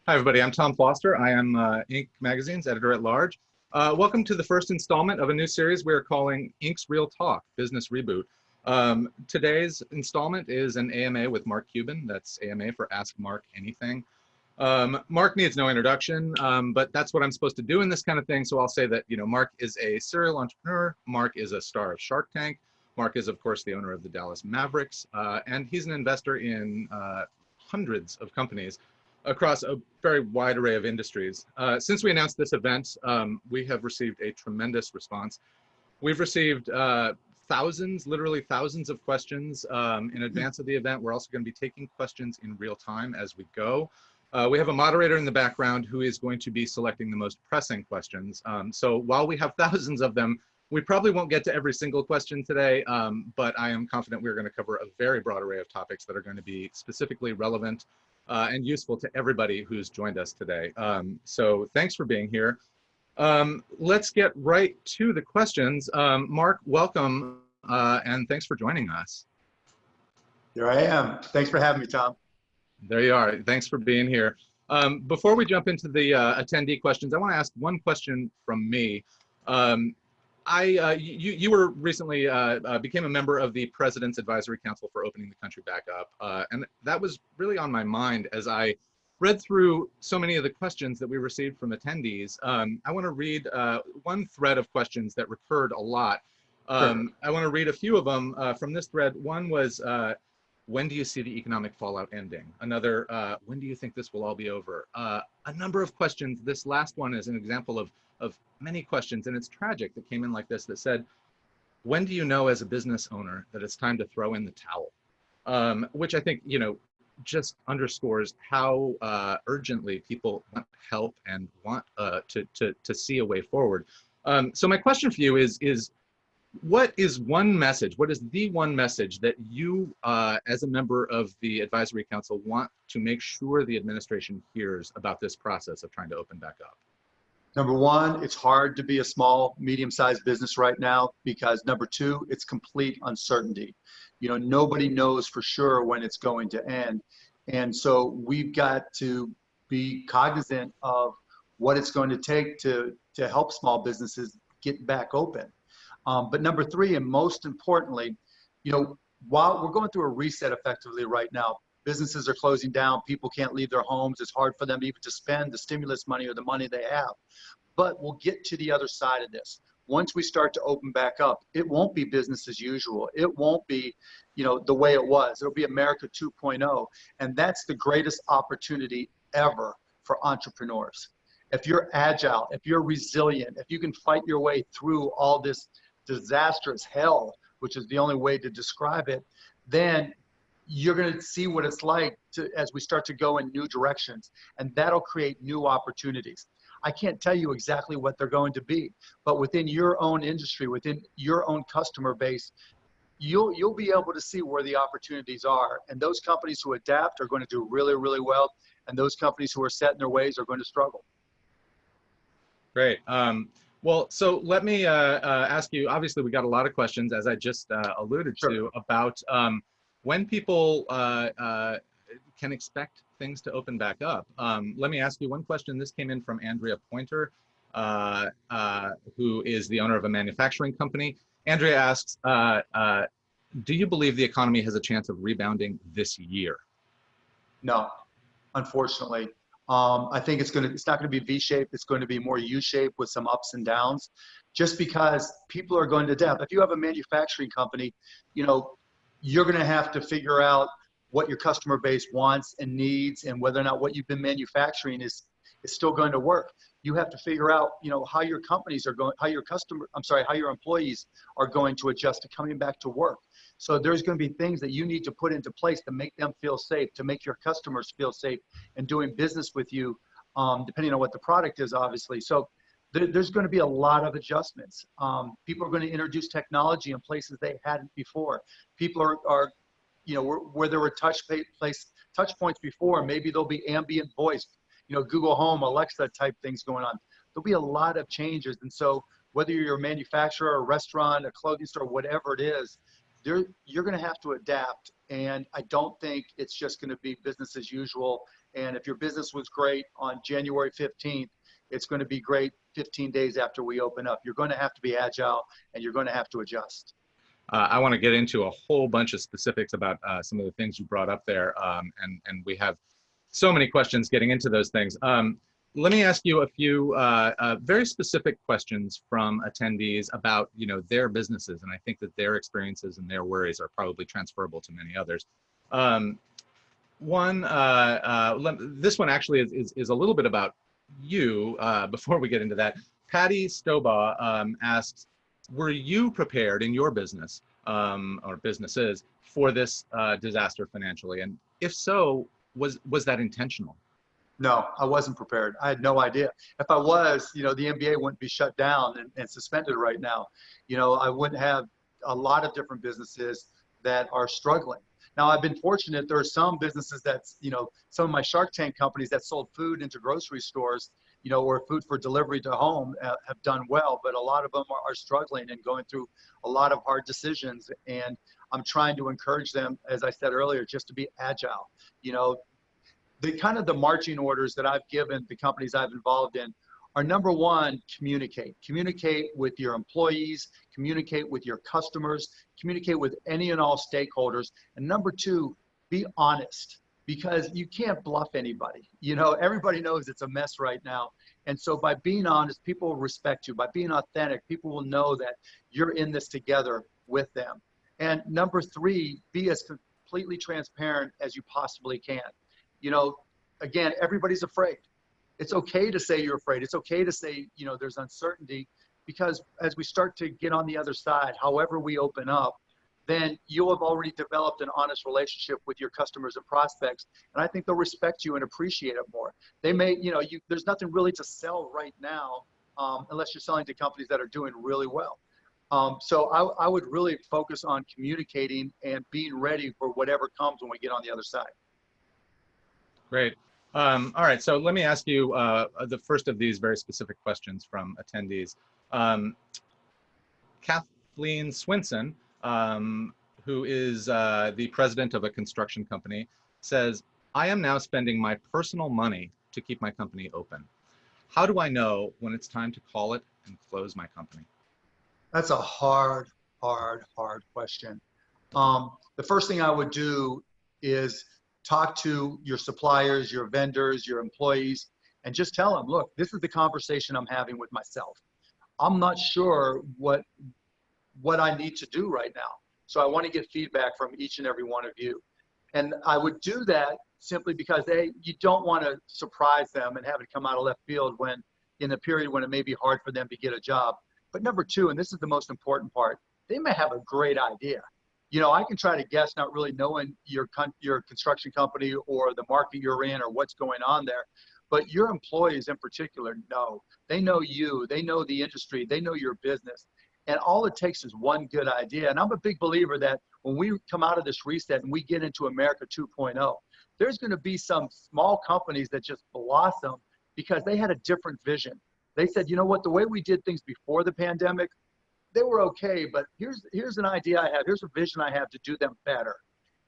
Hi, everybody. I'm Tom Foster. I am Inc Magazine's editor-at-large. Welcome to the first installment of a new series we're calling Inc's Real Talk, Business Reboot. Today's installment is an AMA with Marc Cuban. That's AMA for Ask Marc Anything. Marc needs no introduction, but that's what I'm supposed to do in this kind of thing. So I'll say that, Marc is a serial entrepreneur. Marc is a star of Shark Tank. Marc is, of course, the owner of the Dallas Mavericks, and he's an investor in hundreds of companies across a very wide array of industries. Since we announced this event, we have received a tremendous response. We've received thousands, literally thousands of questions in advance of the event. We're also going to be taking questions in real time as we go. We have a moderator in the background who is going to be selecting the most pressing questions. So while we have thousands of them, we probably won't get to every single question today, but I am confident we're going to cover a very broad array of topics that are going to be specifically relevant and useful to everybody who's joined us today. So thanks for being here. Let's get right to the questions. Marc, welcome, and thanks for joining us. Here I am. Thanks for having me, Tom. There you are. Thanks for being here. Before we jump into the attendee questions, I want to ask one question from me. You were recently became a member of the President's Advisory Council for Opening the Country Back Up, and that was really on my mind as I read through so many of the questions that we received from attendees. I want to read one thread of questions that recurred a lot. Sure. I want to read a few of them from this thread. One was, when do you see the economic fallout ending? Another, when do you think this will all be over? A number of questions. This last one is an example of many questions, and it's tragic that came in like this, that said, when do you know as a business owner that it's time to throw in the towel? Which I think, just underscores how urgently people want help and want to see a way forward. So my question for you is what is one message, what is the one message that you, as a member of the Advisory Council, want to make sure the administration hears about this process of trying to open back up? Number one, it's hard to be a small, medium-sized business right now because number two, it's complete uncertainty. Nobody knows for sure when it's going to end. And so we've got to be cognizant of what it's going to take to help small businesses get back open. But number three, and most importantly, while we're going through a reset effectively right now, businesses are closing down, people can't leave their homes, it's hard for them even to spend the stimulus money or the money they have. But we'll get to the other side of this. Once we start to open back up, it won't be business as usual. It won't be, the way it was. It'll be America 2.0. And that's the greatest opportunity ever for entrepreneurs. If you're agile, if you're resilient, if you can fight your way through all this disastrous hell, which is the only way to describe it, then you're going to see what it's like as we start to go in new directions, and that'll create new opportunities. I can't tell you exactly what they're going to be, but within your own industry, within your own customer base, you'll be able to see where the opportunities are. And those companies who adapt are going to do really, really well, and those companies who are set in their ways are going to struggle. Great. Well, so let me ask you, obviously we got a lot of questions, as I just alluded to, about when people can expect things to open back up. Let me ask you one question. This came in from Andrea Pointer, who is the owner of a manufacturing company. Andrea asks, do you believe the economy has a chance of rebounding this year? No, unfortunately. I think it's not going to be V-shaped. It's going to be more U-shaped with some ups and downs, just because people are going to adapt. If you have a manufacturing company, you're going to have to figure out what your customer base wants and needs, and whether or not what you've been manufacturing is still going to work. You have to figure out, how your companies are going, how your employees are going to adjust to coming back to work. So there's going to be things that you need to put into place to make them feel safe, to make your customers feel safe in doing business with you, depending on what the product is, obviously. So there's going to be a lot of adjustments. People are going to introduce technology in places they hadn't before. People are where there were touch points before, maybe there'll be ambient voice, Google Home, Alexa type things going on. There'll be a lot of changes. And so whether you're a manufacturer, a restaurant, a clothing store, whatever it is, you're going to have to adapt. And I don't think it's just going to be business as usual And if your business was great on January 15th, it's going to be great 15 days after we open up. You're going to have to be agile, and you're going to have to adjust. I want to get into a whole bunch of specifics about some of the things you brought up there, and we have so many questions getting into those things. Let me ask you a few very specific questions from attendees about their businesses, and I think that their experiences and their worries are probably transferable to many others. This one actually is a little bit about you. Before we get into that, Patty Stobaugh asks, were you prepared in your business or businesses for this disaster financially? And if so, was that intentional? No, I wasn't prepared. I had no idea. If I was, the NBA wouldn't be shut down and suspended right now. I wouldn't have a lot of different businesses that are struggling. Now, I've been fortunate. There are some businesses that's, some of my Shark Tank companies that sold food into grocery stores, or food for delivery to home have done well, but a lot of them are struggling and going through a lot of hard decisions. And I'm trying to encourage them, as I said earlier, just to be agile. The marching orders that I've given the companies I've involved in are, number one, communicate. Communicate with your employees, communicate with your customers, communicate with any and all stakeholders. And number two, be honest, because you can't bluff anybody. Everybody knows it's a mess right now. And so by being honest, people will respect you. By being authentic, people will know that you're in this together with them. And number three, be as completely transparent as you possibly can. Again, everybody's afraid. It's okay to say you're afraid. It's okay to say, there's uncertainty, because as we start to get on the other side, however we open up, then you'll have already developed an honest relationship with your customers and prospects. And I think they'll respect you and appreciate it more. They may, there's nothing really to sell right now unless you're selling to companies that are doing really well. So I would really focus on communicating and being ready for whatever comes when we get on the other side. Great. All right, so let me ask you the first of these very specific questions from attendees. Kathleen Swinson, who is the president of a construction company, says, I am now spending my personal money to keep my company open. How do I know when it's time to call it and close my company? That's a hard question. The first thing I would do is talk to your suppliers, your vendors, your employees, and just tell them, look, this is the conversation I'm having with myself. I'm not sure what I need to do right now. So I want to get feedback from each and every one of you. And I would do that simply because you don't want to surprise them and have it come out of left field when in a period when it may be hard for them to get a job. But number two, and this is the most important part, they may have a great idea. I can try to guess, not really knowing your construction company or the market you're in or what's going on there. But your employees in particular know. They know you. They know the industry. They know your business. And all it takes is one good idea. And I'm a big believer that when we come out of this reset and we get into America 2.0, there's going to be some small companies that just blossom because they had a different vision. They said, you know what, the way we did things before the pandemic, they were okay, but here's an idea I have. Here's a vision I have to do them better.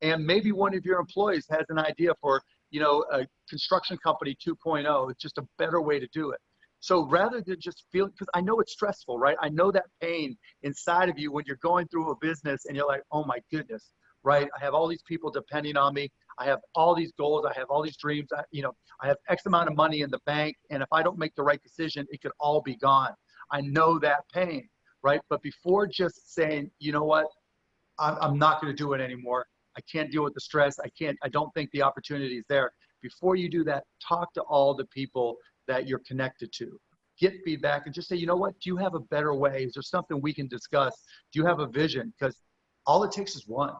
And maybe one of your employees has an idea for, a construction company 2.0. It's just a better way to do it. So rather than just feel, because I know it's stressful, right? I know that pain inside of you when you're going through a business and you're like, oh my goodness, right? I have all these people depending on me. I have all these goals. I have all these dreams. I have X amount of money in the bank. And if I don't make the right decision, it could all be gone. I know that pain. Right? But before just saying, you know what, I'm not going to do it anymore. I can't deal with the stress. I don't think the opportunity is there. Before you do that, talk to all the people that you're connected to. Get feedback and just say, you know what, do you have a better way? Is there something we can discuss? Do you have a vision? Because all it takes is one.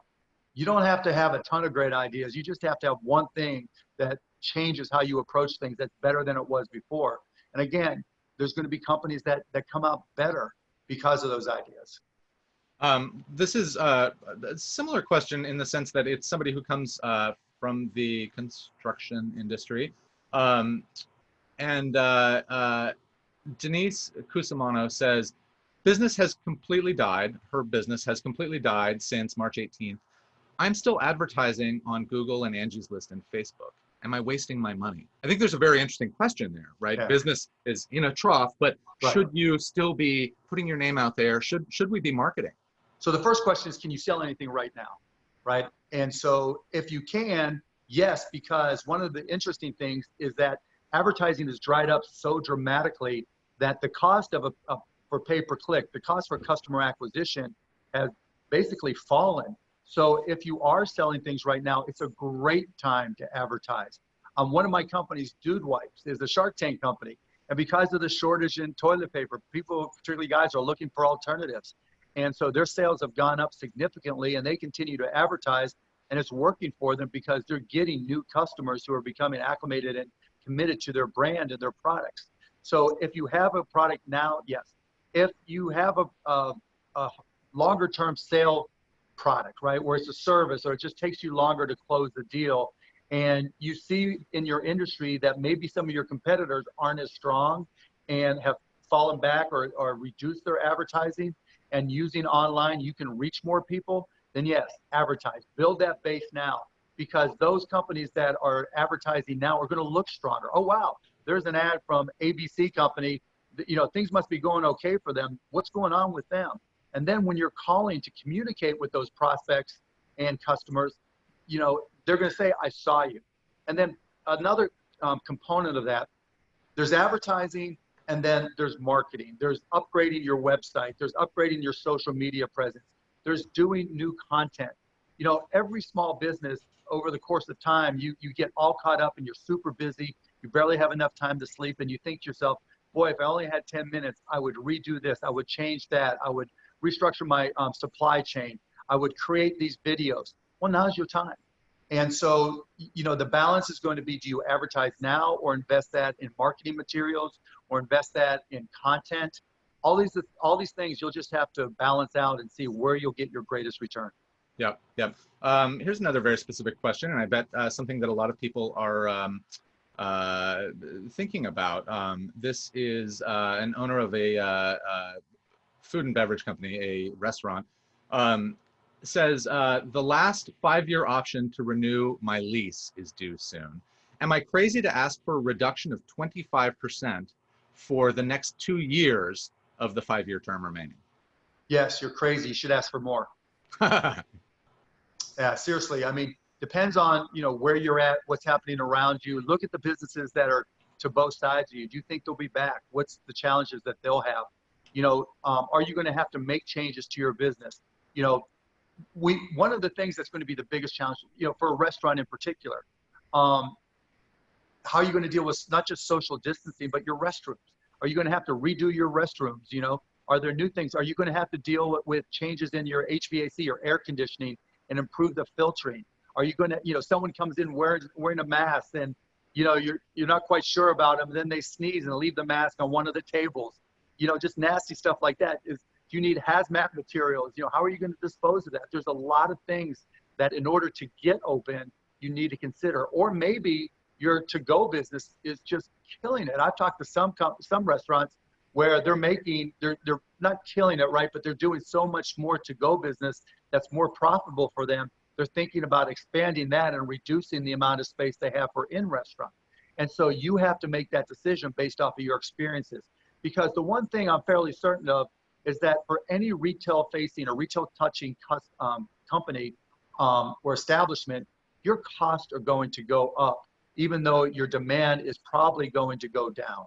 You don't have to have a ton of great ideas. You just have to have one thing that changes how you approach things that's better than it was before. And again, there's going to be companies that come out better because of those ideas. This is a similar question in the sense that it's somebody who comes from the construction industry. Denise Cusimano says, business has completely died. Her business has completely died since March 18th. I'm still advertising on Google and Angie's List and Facebook. am I wasting my money? I think there's a very interesting question there, right? Yeah. Business is in a trough, but Right. should you still be putting your name out there? Should we be marketing? So the first question is, can you sell anything right now, right? And so if you can, yes, because one of the interesting things is that advertising has dried up so dramatically that the cost of for pay-per-click, the cost for customer acquisition has basically fallen. So if you are selling things right now, it's a great time to advertise. One of my companies, Dude Wipes, is a Shark Tank company. And because of the shortage in toilet paper, people, particularly guys, are looking for alternatives. And so their sales have gone up significantly, and they continue to advertise, and it's working for them because they're getting new customers who are becoming acclimated and committed to their brand and their products. So if you have a product now, yes. If you have a longer term sale product, right, where it's a service or it just takes you longer to close the deal, and you see in your industry that maybe some of your competitors aren't as strong and have fallen back or reduced their advertising, and using online, you can reach more people, then yes, advertise. Build that base now, because those companies that are advertising now are going to look stronger. Oh, wow, there's an ad from ABC company. You know, things must be going okay for them. What's going on with them? And then when you're calling to communicate with those prospects and customers, you know, they're going to say, I saw you. And then another component of that, there's advertising, and then there's marketing. There's upgrading your website. There's upgrading your social media presence. There's doing new content. You know, every small business over the course of time, you get all caught up and you're super busy. You barely have enough time to sleep, and you think to yourself, boy, if I only had 10 minutes, I would redo this. I would change that. I would restructure my supply chain. I would create these videos. Well, now's your time. And so, you know, the balance is going to be, do you advertise now or invest that in marketing materials or invest that in content? All these things you'll just have to balance out and see where you'll get your greatest return. Yep, yep. Here's another very specific question, and I bet something that a lot of people are thinking about. This is an owner of a food and beverage company, a restaurant. Says, the last 5-year option to renew my lease is due soon. Am I crazy to ask for a reduction of 25% for the next 2 years of the 5-year term remaining? Yes, you're crazy. You should ask for more. Yeah, seriously. I mean, depends on, you know, where you're at, what's happening around you. Look at the businesses that are to both sides of you. Do you think they'll be back? What's the challenges that they'll have? You know, are you going to have to make changes to your business? You know, one of the things that's going to be the biggest challenge, you know, for a restaurant in particular, how are you going to deal with not just social distancing, but your restrooms? Are you going to have to redo your restrooms? You know, are there new things? Are you going to have to deal with changes in your HVAC or air conditioning and improve the filtering? Are you going to, you know, someone comes in wearing a mask, and, you know, you're not quite sure about them, and then they sneeze and leave the mask on one of the tables. You know, just nasty stuff like that. Do you need hazmat materials? You know, how are you going to dispose of that? There's a lot of things that in order to get open, you need to consider. Or maybe your to-go business is just killing it. I've talked to some restaurants where they're not killing it, right, but they're doing so much more to-go business that's more profitable for them. They're thinking about expanding that and reducing the amount of space they have for in-restaurant. And so you have to make that decision based off of your experiences. Because the one thing I'm fairly certain of is that for any retail-facing or retail-touching company or establishment, your costs are going to go up, even though your demand is probably going to go down.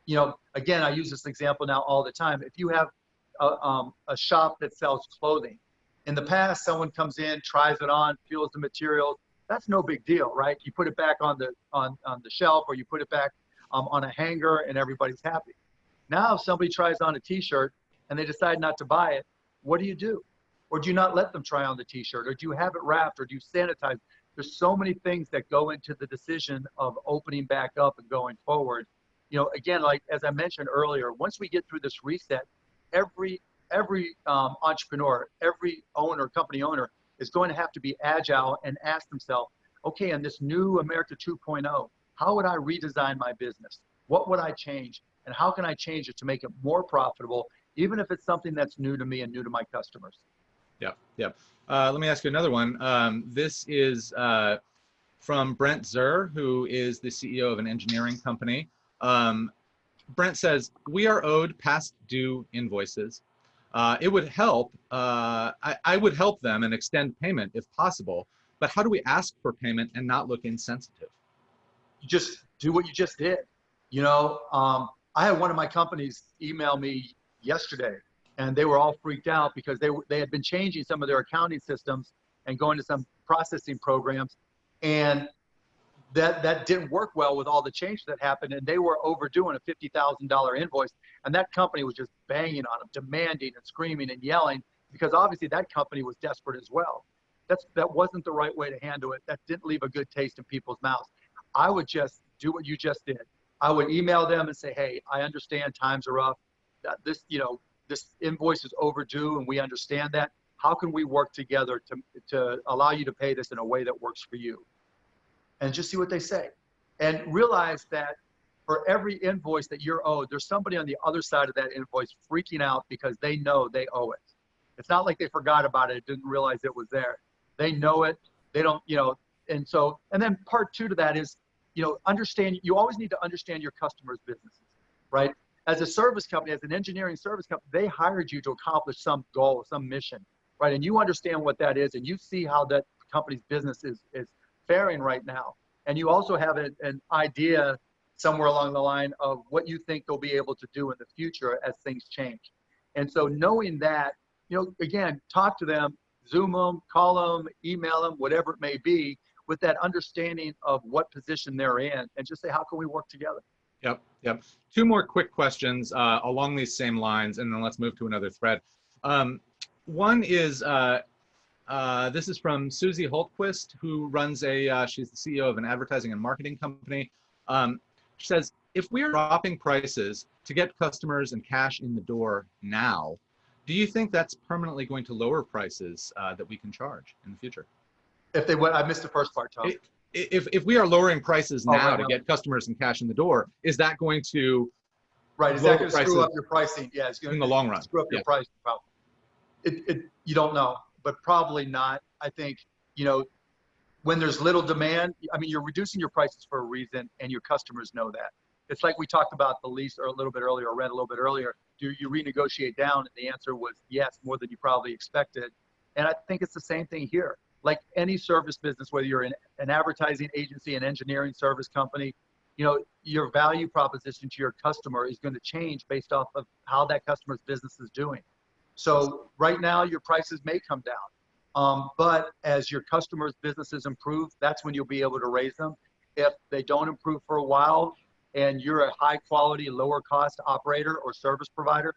You know, again, I use this example now all the time. If you have a shop that sells clothing, in the past, someone comes in, tries it on, feels the materials. That's no big deal, right? You put it back on the shelf, or you put it back on a hanger, and everybody's happy. Now, if somebody tries on a T-shirt and they decide not to buy it, what do you do? Or do you not let them try on the T-shirt? Or do you have it wrapped? Or do you sanitize? There's so many things that go into the decision of opening back up and going forward. You know, again, like as I mentioned earlier, once we get through this reset, every entrepreneur, every company owner is going to have to be agile and ask themselves, okay, in this new America 2.0, how would I redesign my business? What would I change? And how can I change it to make it more profitable, even if it's something that's new to me and new to my customers? Yep, yep. Let me ask you another one. This is from Brent Zur, who is the CEO of an engineering company. Brent says, we are owed past due invoices. It would help, I would help them and extend payment if possible, but how do we ask for payment and not look insensitive? You just do what you just did. You know, I had one of my companies email me yesterday, and they were all freaked out because they had been changing some of their accounting systems and going to some processing programs, and that didn't work well with all the change that happened, and they were overdoing a $50,000 invoice, and that company was just banging on them, demanding and screaming and yelling, because obviously that company was desperate as well. That wasn't the right way to handle it. That didn't leave a good taste in people's mouths. I would just do what you just did. I would email them and say, hey, I understand times are rough. This invoice is overdue, and we understand that. How can we work together to allow you to pay this in a way that works for you? And just see what they say. And realize that for every invoice that you're owed, there's somebody on the other side of that invoice freaking out because they know they owe it. It's not like they forgot about it, didn't realize it was there. They know it. They don't, and then part two to that is, understand, you always need to understand your customers' businesses, right? As a service company, as an engineering service company, they hired you to accomplish some goal, some mission, right? And you understand what that is, and you see how that company's business is faring right now. And you also have an idea somewhere along the line of what you think they'll be able to do in the future as things change. And so knowing that, again, talk to them, Zoom them, call them, email them, whatever it may be, with that understanding of what position they're in, and just say, how can we work together? Yep. Two more quick questions along these same lines, and then let's move to another thread. One is, this is from Susie Holtquist, who runs she's the CEO of an advertising and marketing company. She says, if we are dropping prices to get customers and cash in the door now, do you think that's permanently going to lower prices that we can charge in the future? If they would, I missed the first part, Tom. If we are lowering prices now to get customers and cash in the door, is that going to is that going to screw up your pricing? Yeah, it's going in the long run screw up your pricing. Probably. You don't know, but probably not. I think when there's little demand, I mean, you're reducing your prices for a reason, and your customers know that. It's like we talked about the lease or a little bit earlier, or read a little bit earlier. Do you renegotiate down? And the answer was yes, more than you probably expected. And I think it's the same thing here. Like any service business, whether you're in an advertising agency, an engineering service company, your value proposition to your customer is going to change based off of how that customer's business is doing. So right now, your prices may come down. But as your customers' businesses improve, that's when you'll be able to raise them. If they don't improve for a while and you're a high quality, lower cost operator or service provider,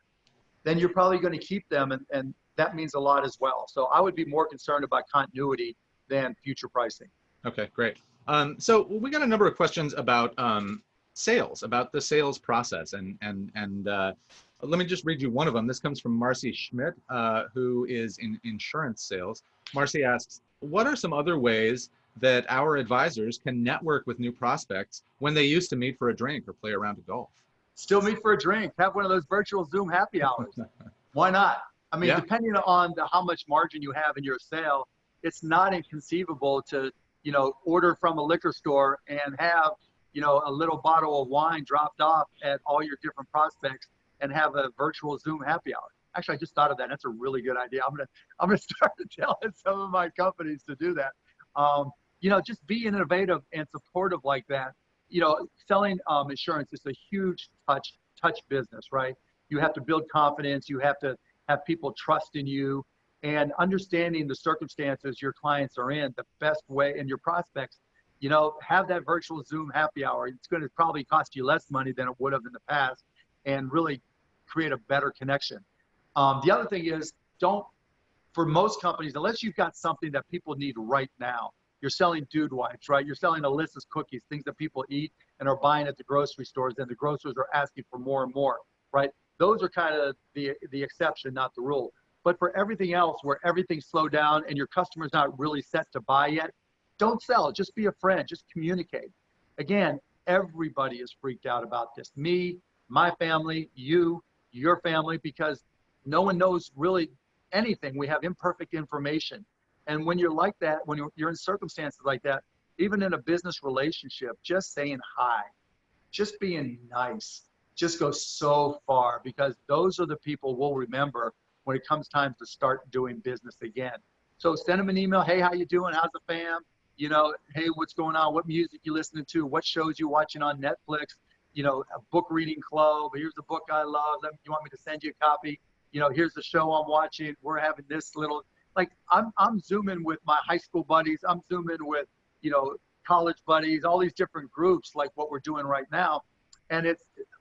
then you're probably going to keep them, and that means a lot as well. So I would be more concerned about continuity than future pricing. Okay, great. So we got a number of questions about sales, about the sales process, and let me just read you one of them. This comes from Marcy Schmidt, who is in insurance sales. Marcy asks, what are some other ways that our advisors can network with new prospects when they used to meet for a drink or play a round of golf? Still meet for a drink. Have one of those virtual Zoom happy hours. Why not? I mean, depending on how much margin you have in your sale, it's not inconceivable to, order from a liquor store and have, a little bottle of wine dropped off at all your different prospects and have a virtual Zoom happy hour. Actually, I just thought of that. That's a really good idea. I'm gonna start telling some of my companies to do that. Just be innovative and supportive like that. Selling insurance is a huge touch business, right? You have to build confidence. You have to have people trust in you, and understanding the circumstances your clients are in, the best way, and your prospects, have that virtual Zoom happy hour. It's going to probably cost you less money than it would have in the past, and really create a better connection. The other thing is, for most companies, unless you've got something that people need right now, you're selling dude wipes, right? You're selling Alyssa's cookies, things that people eat and are buying at the grocery stores, and the grocers are asking for more and more, right? Those are kind of the exception, not the rule. But for everything else, where everything's slowed down and your customer's not really set to buy yet, don't sell. Just be a friend. Just communicate. Again, everybody is freaked out about this. Me, my family, you, your family, because no one knows really anything. We have imperfect information. And when you're like that, when you're in circumstances like that, even in a business relationship, just saying hi, just being nice, just goes so far, because those are the people we'll remember when it comes time to start doing business again. So send them an email. Hey, how you doing? How's the fam? You know, hey, what's going on? What music you listening to? What shows you watching on Netflix? You know, a book reading club. Here's the book I love. You want me to send you a copy? You know, here's the show I'm watching. We're having this little, like, I'm Zooming with my high school buddies. I'm Zooming with, you know, college buddies, all these different groups, like what we're doing right now. And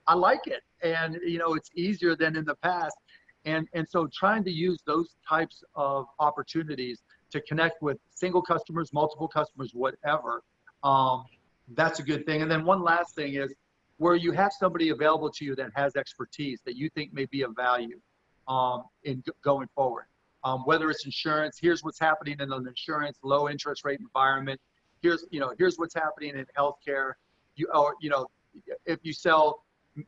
I like it. And, you know, it's easier than in the past. And so trying to use those types of opportunities to connect with single customers, multiple customers, whatever, that's a good thing. And then one last thing is where you have somebody available to you that has expertise that you think may be of value in going forward. Whether it's insurance, here's what's happening in an insurance low interest rate environment. Here's what's happening in healthcare. If you sell,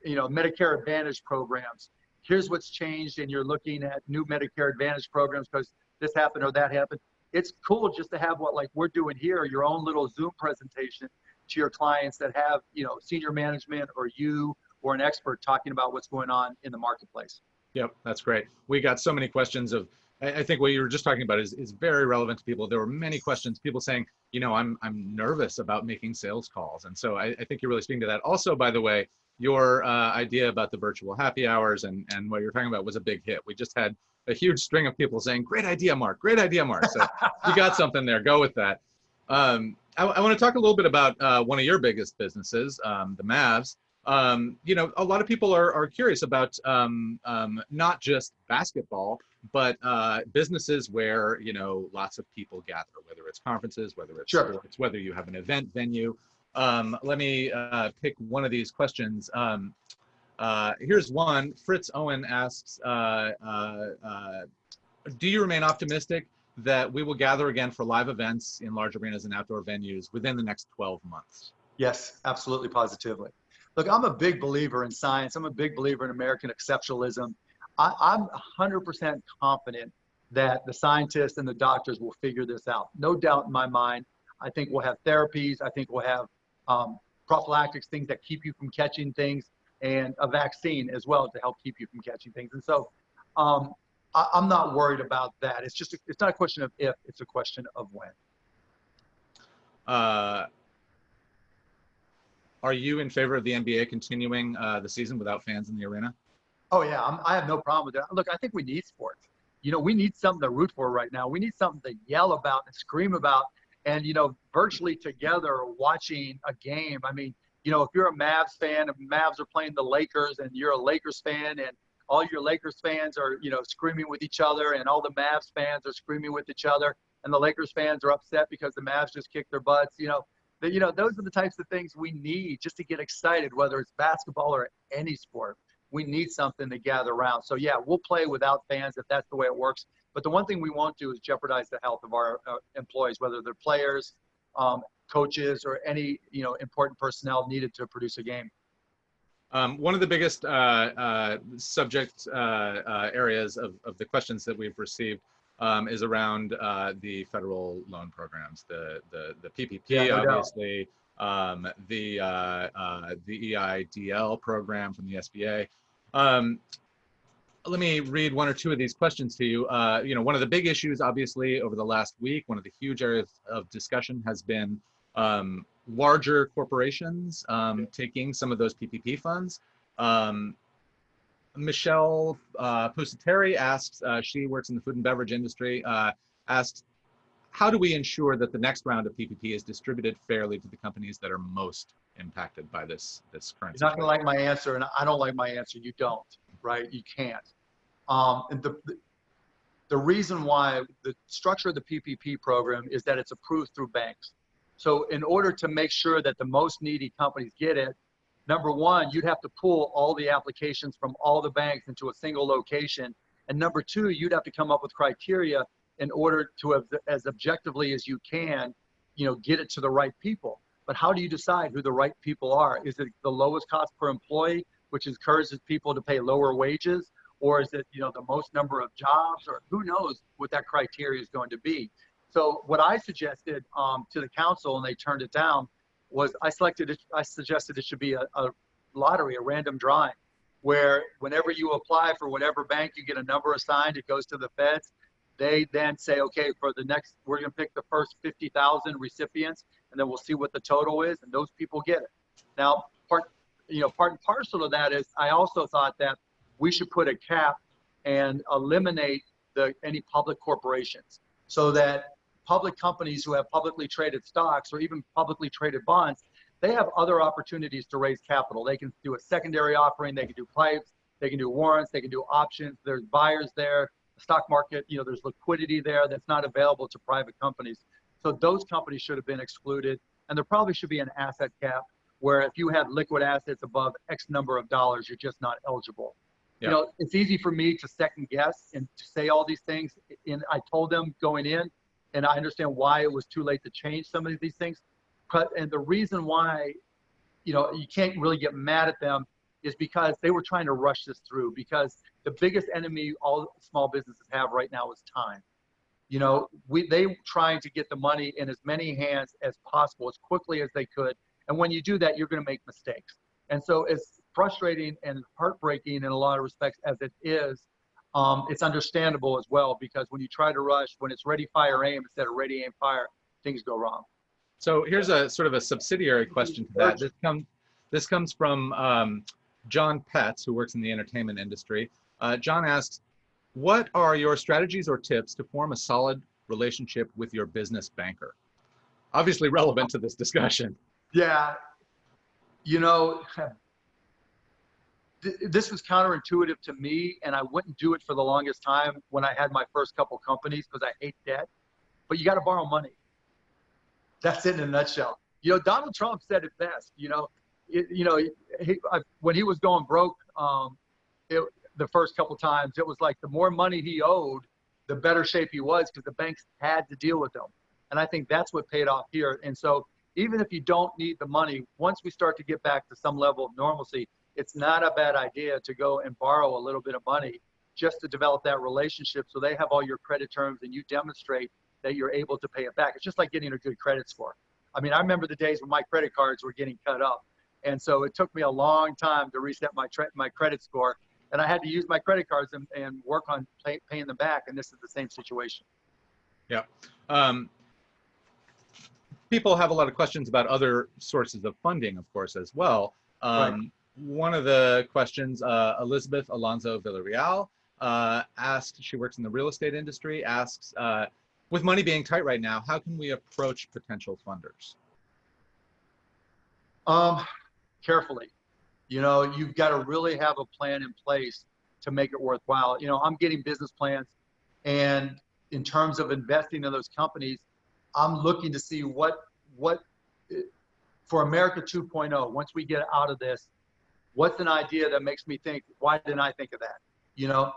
Medicare Advantage programs, here's what's changed, and you're looking at new Medicare Advantage programs because this happened or that happened. It's cool just to have what, like we're doing here, your own little Zoom presentation to your clients that have, senior management or you or an expert talking about what's going on in the marketplace. Yep, that's great. We got so many questions of, I think what you were just talking about is very relevant to people. There were many questions, people saying, I'm nervous about making sales calls. And so I think you're really speaking to that. Also, by the way, your idea about the virtual happy hours and what you're talking about was a big hit. We just had a huge string of people saying, great idea, Mark, great idea, Mark. So you got something there, go with that. I want to talk a little bit about one of your biggest businesses, the Mavs. A lot of people are curious about not just basketball, but businesses where, lots of people gather, whether it's conferences, whether it's Sure. sports, whether you have an event venue. Let me pick one of these questions. Here's one. Fritz Owen asks, do you remain optimistic that we will gather again for live events in large arenas and outdoor venues within the next 12 months? Yes, absolutely, positively. Look, I'm a big believer in science. I'm a big believer in American exceptionalism. I'm 100% confident that the scientists and the doctors will figure this out. No doubt in my mind. I think we'll have therapies. I think we'll have prophylactics, things that keep you from catching things, and a vaccine as well to help keep you from catching things. And so I'm not worried about that. It's not a question of if, it's a question of when. Are you in favor of the NBA continuing the season without fans in the arena? Oh yeah, I have no problem with that. Look, I think we need sports. We need something to root for right now. We need something to yell about and scream about, and virtually together watching a game. I mean, if you're a Mavs fan, if Mavs are playing the Lakers, and you're a Lakers fan, and all your Lakers fans are screaming with each other, and all the Mavs fans are screaming with each other, and the Lakers fans are upset because the Mavs just kicked their butts. Those are the types of things we need just to get excited, whether it's basketball or any sport. We need something to gather around. So yeah, we'll play without fans if that's the way it works. But the one thing we won't do is jeopardize the health of our employees, whether they're players, coaches, or any important personnel needed to produce a game. One of the biggest subject areas of the questions that we've received is around the federal loan programs, the PPP, yeah, no obviously, the EIDL program from the SBA. Let me read one or two of these questions to you. One of the big issues, obviously, over the last week, one of the huge areas of discussion has been larger corporations taking some of those PPP funds. Michelle Pusateri asks, she works in the food and beverage industry, asks, how do we ensure that the next round of PPP is distributed fairly to the companies that are most impacted by this current situation? You're not going to like my answer, and I don't like my answer. You don't, right? You can't. And the reason why the structure of the PPP program is that it's approved through banks. So in order to make sure that the most needy companies get it, number one, you'd have to pull all the applications from all the banks into a single location. And number two, you'd have to come up with criteria in order to, as objectively as you can, get it to the right people. But how do you decide who the right people are? Is it the lowest cost per employee, which encourages people to pay lower wages? Or is it, the most number of jobs? Or who knows what that criteria is going to be? So what I suggested to the council, and they turned it down, was I suggested it should be a lottery, a random drawing, where whenever you apply for whatever bank, you get a number assigned, it goes to the feds. They then say, okay, for the next, we're going to pick the first 50,000 recipients, and then we'll see what the total is, and those people get it. Now, part and parcel of that is I also thought that we should put a cap and eliminate any public corporations, so that public companies who have publicly traded stocks or even publicly traded bonds, they have other opportunities to raise capital. They can do a secondary offering, they can do pipes, they can do warrants, they can do options. There's buyers there. The stock market, there's liquidity there that's not available to private companies. So those companies should have been excluded. And there probably should be an asset cap where if you have liquid assets above X number of dollars, you're just not eligible. Yeah. It's easy for me to second guess and to say all these things. And I told them going in, and I understand why it was too late to change some of these things. And the reason why, you can't really get mad at them is because they were trying to rush this through, because the biggest enemy all small businesses have right now is time. They trying to get the money in as many hands as possible, as quickly as they could. And when you do that, you're going to make mistakes. And so as frustrating and heartbreaking in a lot of respects as it is, it's understandable as well, because when you try to rush, when it's ready, fire, aim, instead of ready, aim, fire, things go wrong. So here's a sort of a subsidiary question to that. This comes from John Petz, who works in the entertainment industry. John asks, what are your strategies or tips to form a solid relationship with your business banker? Obviously relevant to this discussion. Yeah. This was counterintuitive to me, and I wouldn't do it for the longest time when I had my first couple companies, because I hate debt. But you got to borrow money. That's it in a nutshell. Donald Trump said it best. When he was going broke, the first couple times, it was like the more money he owed, the better shape he was, because the banks had to deal with him. And I think that's what paid off here. And so even if you don't need the money, once we start to get back to some level of normalcy, it's not a bad idea to go and borrow a little bit of money just to develop that relationship, so they have all your credit terms and you demonstrate that you're able to pay it back. It's just like getting a good credit score. I mean, I remember the days when my credit cards were getting cut up. And so it took me a long time to reset my credit score. And I had to use my credit cards and work on paying them back. And this is the same situation. Yeah. People have a lot of questions about other sources of funding, of course, as well. Right. One of the questions, Elizabeth Alonso Villarreal asked, she works in the real estate industry, asks, with money being tight right now, how can we approach potential funders? Carefully. You've got to really have a plan in place to make it worthwhile. I'm getting business plans, and in terms of investing in those companies, I'm looking to see what for America 2.0, once we get out of this, what's an idea that makes me think, why didn't I think of that?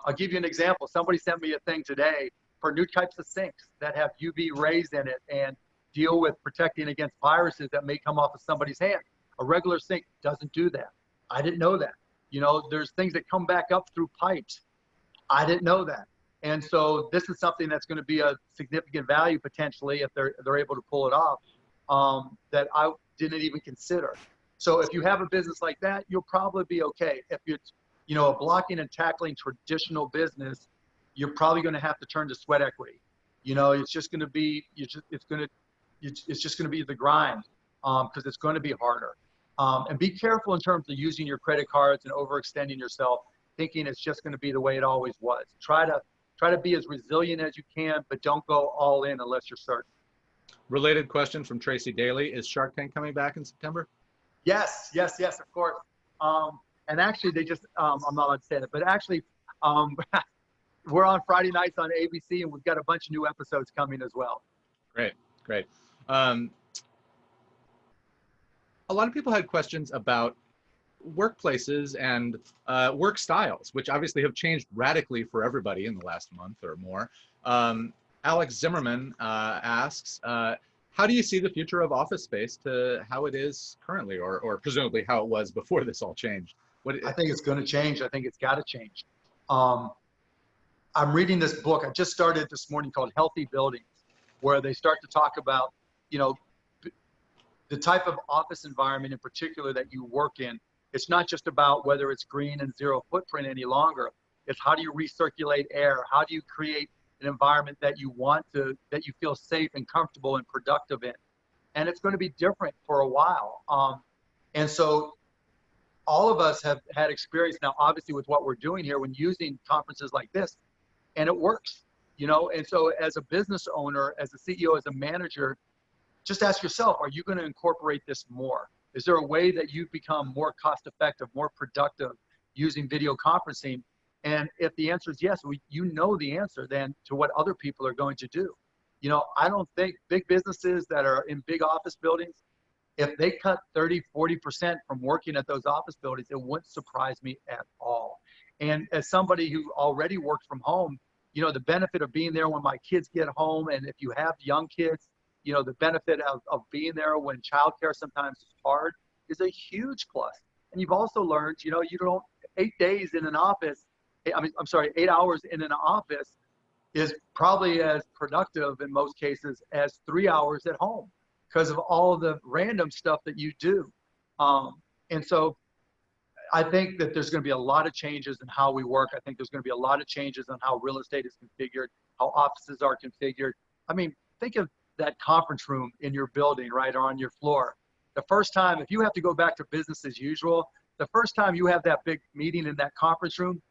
I'll give you an example. Somebody sent me a thing today for new types of sinks that have UV rays in it and deal with protecting against viruses that may come off of somebody's hand. A regular sink doesn't do that. I didn't know that. There's things that come back up through pipes. I didn't know that. And so this is something that's going to be a significant value potentially if they're able to pull it off, that I didn't even consider. So if you have a business like that, you'll probably be okay. If it's, a blocking and tackling traditional business, you're probably going to have to turn to sweat equity. It's just going to be, it's just going to be the grind, because it's going to be harder. And be careful in terms of using your credit cards and overextending yourself, thinking it's just going to be the way it always was. Try to be as resilient as you can, but don't go all in unless you're certain. Related question from Tracy Daly. Is Shark Tank coming back in September? Yes, of course. And actually, they just, I'm not allowed to say that, but actually, we're on Friday nights on ABC, and we've got a bunch of new episodes coming as well. Great. A lot of people had questions about workplaces and work styles, which obviously have changed radically for everybody in the last month or more. Alex Zimmerman asks, how do you see the future of office space to how it is currently, or presumably how it was before this all changed? I think it's going to change. I think it's got to change. I'm reading this book I just started this morning called Healthy Buildings. where they start to talk about, you know, the type of office environment in particular that you work in. It's not just about whether it's green and zero footprint any longer. It's how do you recirculate air? How do you create an environment that you want to, that you feel safe and comfortable and productive in? And it's going to be different for a while. And so all of us have had experience now, obviously, with what we're doing here when using conferences like this, and it works, you know? And so as a business owner, as a CEO, as a manager, just ask yourself, are you going to incorporate this more? Is there a way that you become more cost effective, more productive using video conferencing? And if the answer is yes, you know the answer then to what other people are going to do. You know, I don't think big businesses that are in big office buildings, if they cut 30, 40% from working at those office buildings, it wouldn't surprise me at all. And as somebody who already works from home, you know, the benefit of being there when my kids get home, and if you have young kids, you know, the benefit of being there when childcare sometimes is hard is a huge plus. And you've also learned, you know, you don't, 8 days in an office, I'm sorry, 8 hours in an office is probably as productive in most cases as 3 hours at home because of all the random stuff that you do. And so I think that there's going to be a lot of changes in how we work. I think there's going to be a lot of changes on how real estate is configured, how offices are configured. I mean, think of that conference room in your building, right, or on your floor. The first time, if you have to go back to business as usual, the first time you have that big meeting in that conference room,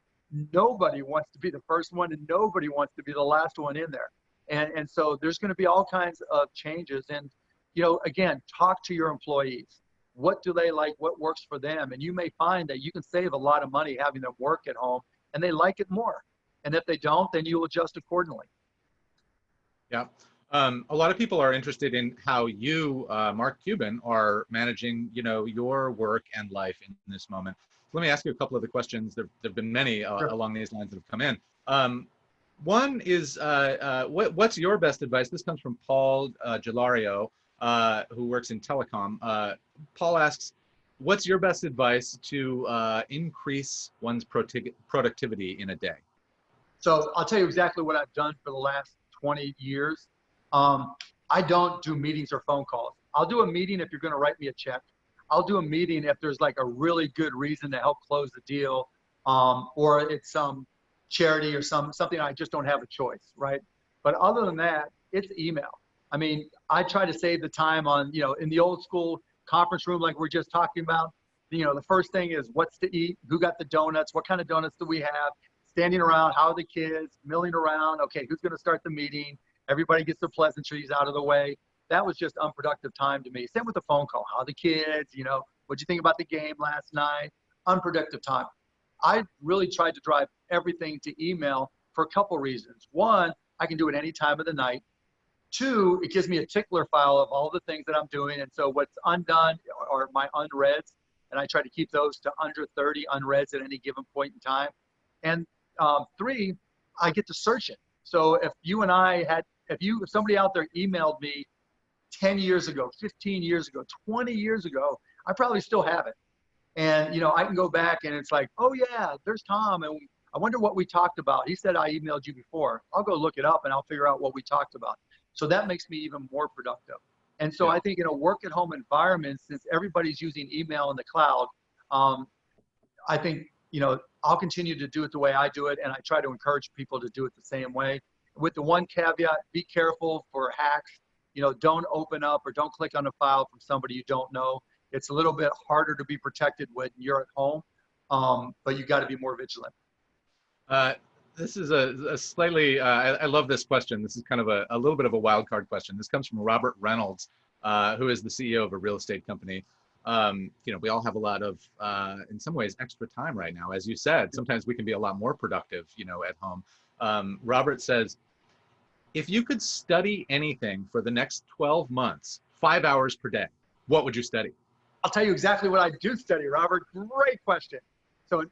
nobody wants to be the first one and nobody wants to be the last one in there. And so there's going to be all kinds of changes. And, you know, again, talk to your employees. What do they like? What works for them? And you may find that you can save a lot of money having them work at home and they like it more. And if they don't, then you'll adjust accordingly. Yeah. A lot of people are interested in how you, Marc Cuban, are managing, you know, your work and life in this moment. Let me ask you a couple of the questions. There have been many Sure. along these lines that have come in. One is, what's your best advice? This comes from Paul Gilario, who works in telecom. Paul asks, what's your best advice to increase one's productivity in a day? So I'll tell you exactly what I've done for the last 20 years. I don't do meetings or phone calls. I'll do a meeting if you're going to write me a check. I'll do a meeting if there's like a really good reason to help close the deal, or it's some charity or something I just don't have a choice, right? But other than that, it's email. I mean, I try to save the time on, you know, in the old school conference room like we're just talking about, you know, the first thing is what's to eat, who got the donuts, what kind of donuts do we have, standing around, how are the kids, milling around, okay, who's going to start the meeting? Everybody gets their pleasantries out of the way. That was just unproductive time to me. Same with the phone call. How are the kids? You know, what'd you think about the game last night? Unproductive time. I really tried to drive everything to email for a couple reasons. One, I can do it any time of the night. Two, it gives me a tickler file of all the things that I'm doing. And so what's undone are my unreads. And I try to keep those to under 30 unreads at any given point in time. And three, I get to search it. So if you and I had, if somebody out there emailed me 10 years ago, 15 years ago, 20 years ago, I probably still have it. And, you know, I can go back and it's like, oh yeah, there's Tom. And I wonder what we talked about. He said, I emailed you before. I'll go look it up and I'll figure out what we talked about. So that makes me even more productive. And so I think in a work at home environment, since everybody's using email in the cloud, I think, you know, I'll continue to do it the way I do it. And I try to encourage people to do it the same way. With the one caveat, be careful for hacks. You know, don't open up or don't click on a file from somebody you don't know. It's a little bit harder to be protected when you're at home, but you got to be more vigilant. This is a slightly, I love this question. This is kind of a little bit of a wild card question. This comes from Robert Reynolds, who is the CEO of a real estate company. You know, we all have a lot of, in some ways, extra time right now. As you said, sometimes we can be a lot more productive, you know, at home. Robert says, if you could study anything for the next 12 months, 5 hours per day, what would you study? I'll tell you exactly what I do study, Robert. Great question. So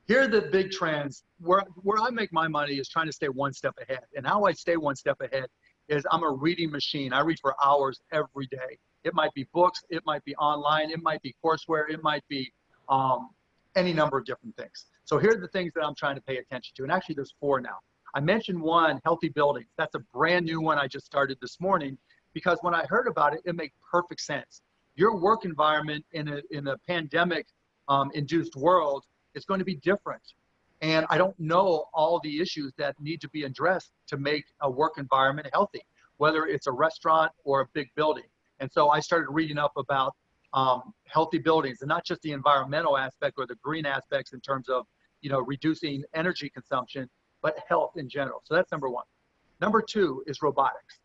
here are the big trends. Where I make my money is trying to stay one step ahead. And how I stay one step ahead is I'm a reading machine. I read for hours every day. It might be books. It might be online. It might be courseware. It might be any number of different things. So here are the things that I'm trying to pay attention to. And actually, there's 4 now. I mentioned one, healthy buildings. That's a brand new one I just started this morning, because when I heard about it, it made perfect sense. Your work environment in a pandemic induced world is going to be different. And I don't know all the issues that need to be addressed to make a work environment healthy, whether it's a restaurant or a big building. And so I started reading up about healthy buildings, and not just the environmental aspect or the green aspects in terms of, reducing energy consumption, but health in general. So that's number one. Number two is robotics.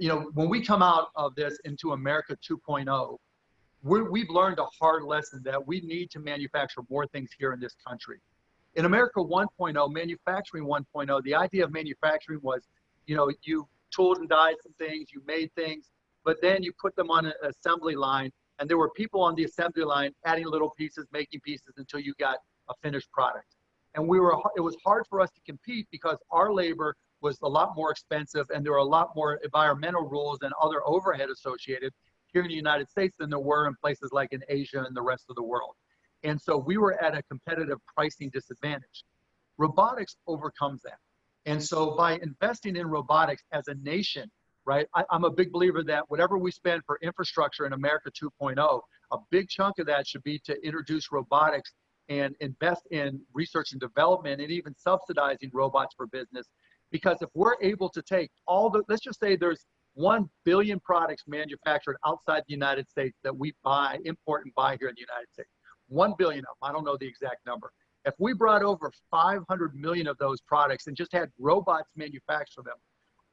When we come out of this into America 2.0, we've learned a hard lesson that we need to manufacture more things here in this country. In America 1.0, manufacturing 1.0, the idea of manufacturing was, you tooled and dyed some things, you made things, but then you put them on an assembly line, and there were people on the assembly line adding little pieces, making pieces until you got a finished product. And it was hard for us to compete because our labor was a lot more expensive, and there were a lot more environmental rules and other overhead associated here in the United States than there were in places like in Asia and the rest of the world. And so we were at a competitive pricing disadvantage. Robotics overcomes that. And so by investing in robotics as a nation, right, I'm a big believer that whatever we spend for infrastructure in America 2.0, a big chunk of that should be to introduce robotics and invest in research and development, and even subsidizing robots for business. Because if we're able to take let's just say there's 1 billion products manufactured outside the United States that we import and buy here in the United States. 1 billion of them, I don't know the exact number. If we brought over 500 million of those products and just had robots manufacture them,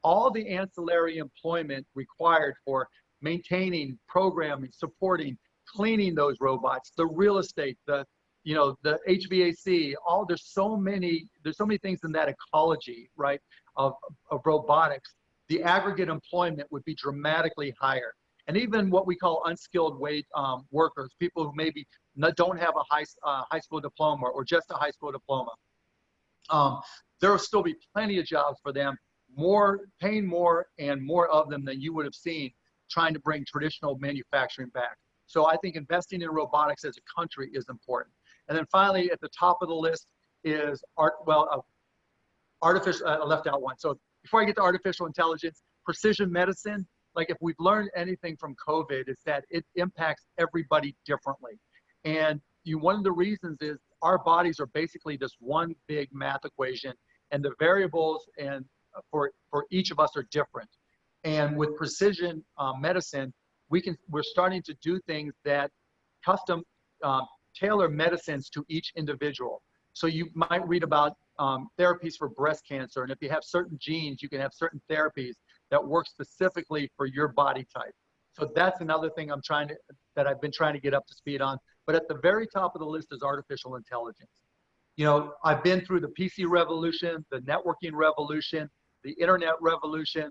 all the ancillary employment required for maintaining, programming, supporting, cleaning those robots, the real estate, the HVAC, there's so many things in that ecology, right, of robotics. The aggregate employment would be dramatically higher. And even what we call unskilled wage workers, people who maybe don't have a high school diploma or just a high school diploma, there will still be plenty of jobs for them, paying more and more of them than you would have seen trying to bring traditional manufacturing back. So I think investing in robotics as a country is important. And then finally, at the top of the list is artificial. I left out one. So before I get to artificial intelligence, precision medicine. Like, if we've learned anything from COVID, it's that it impacts everybody differently. And one of the reasons is our bodies are basically this one big math equation, and the variables and for each of us are different. And with precision medicine, we're starting to do things that custom tailor medicines to each individual. So you might read about therapies for breast cancer, and if you have certain genes, you can have certain therapies that work specifically for your body type. So that's another thing that I've been trying to get up to speed on. But at the very top of the list is artificial intelligence. I've been through the PC revolution, the networking revolution, the internet revolution,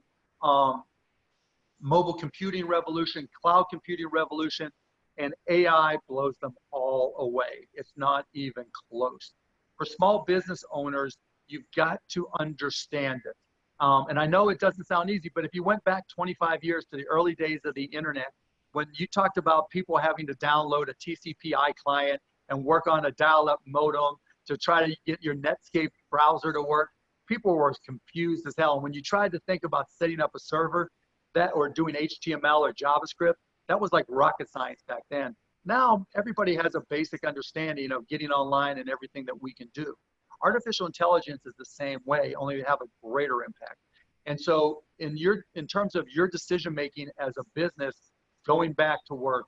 mobile computing revolution, cloud computing revolution, and AI blows them all away. It's not even close. For small business owners, you've got to understand it. And I know it doesn't sound easy, but if you went back 25 years to the early days of the internet, when you talked about people having to download a TCP/IP client and work on a dial-up modem to try to get your Netscape browser to work, people were confused as hell. And when you tried to think about setting up a server or doing HTML or JavaScript, that was like rocket science back then. Now, everybody has a basic understanding of getting online and everything that we can do. Artificial intelligence is the same way, only to have a greater impact. And so in terms of your decision-making as a business, going back to work,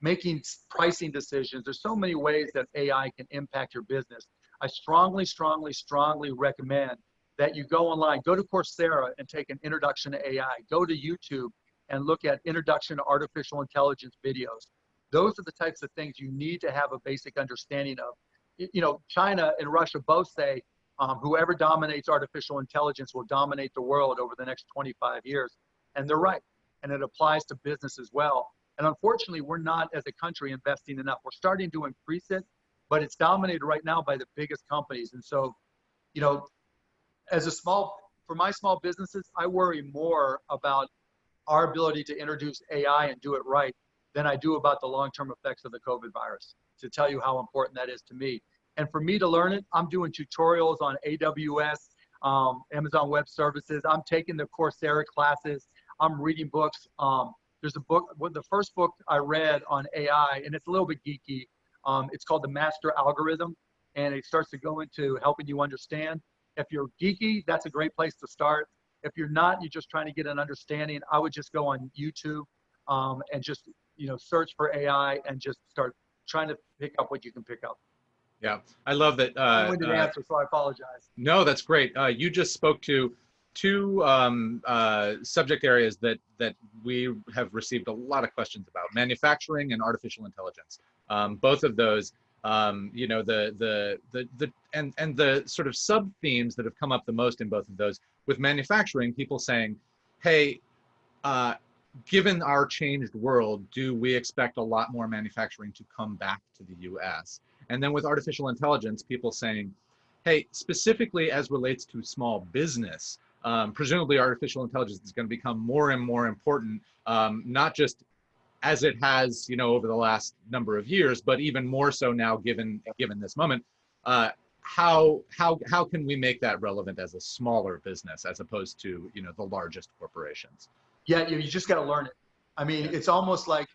making pricing decisions, there's so many ways that AI can impact your business. I strongly, strongly, strongly recommend that you go online, go to Coursera and take an introduction to AI, go to YouTube and look at introduction to artificial intelligence videos. Those are the types of things you need to have a basic understanding of. China and Russia both say whoever dominates artificial intelligence will dominate the world over the next 25 years. And they're right. And it applies to business as well. And unfortunately, we're not, as a country, investing enough. We're starting to increase it, but it's dominated right now by the biggest companies. And so, for my small businesses, I worry more about our ability to introduce AI and do it right than I do about the long-term effects of the COVID virus, to tell you how important that is to me. And for me to learn it, I'm doing tutorials on AWS. Amazon Web Services. I'm taking the Coursera classes. I'm reading books. There's a book, the first book I read on AI, and it's a little bit geeky. It's called The Master Algorithm, and it starts to go into helping you understand. If you're geeky, that's a great place to start. If you're not, you're just trying to get an understanding, I would just go on YouTube and just, search for AI and just start trying to pick up what you can pick up. Yeah, I love that. Long-winded answer, so I apologize. No, that's great. You just spoke to two subject areas that we have received a lot of questions about: manufacturing and artificial intelligence. Both of those, and the sort of sub themes that have come up the most in both of those. With manufacturing, people saying, "Hey, given our changed world, do we expect a lot more manufacturing to come back to the U.S.?" And then with artificial intelligence, people saying, "Hey, specifically as relates to small business, presumably artificial intelligence is going to become more and more important, not just as it has, over the last number of years, but even more so now, given this moment. How can we make that relevant as a smaller business as opposed to, the largest corporations?" Yeah, you just got to learn it. I mean, it's almost like,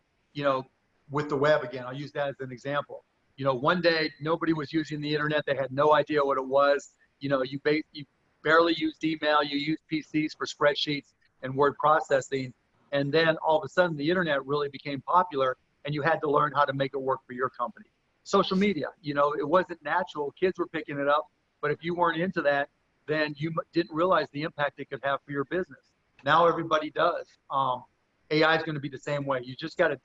with the web again. I'll use that as an example. One day nobody was using the internet. They had no idea what it was. You barely used email. You used PCs for spreadsheets and word processing. And then all of a sudden the internet really became popular and you had to learn how to make it work for your company. Social media, it wasn't natural. Kids were picking it up, but if you weren't into that, then you didn't realize the impact it could have for your business. Now everybody does. AI is going to be the same way. You just got to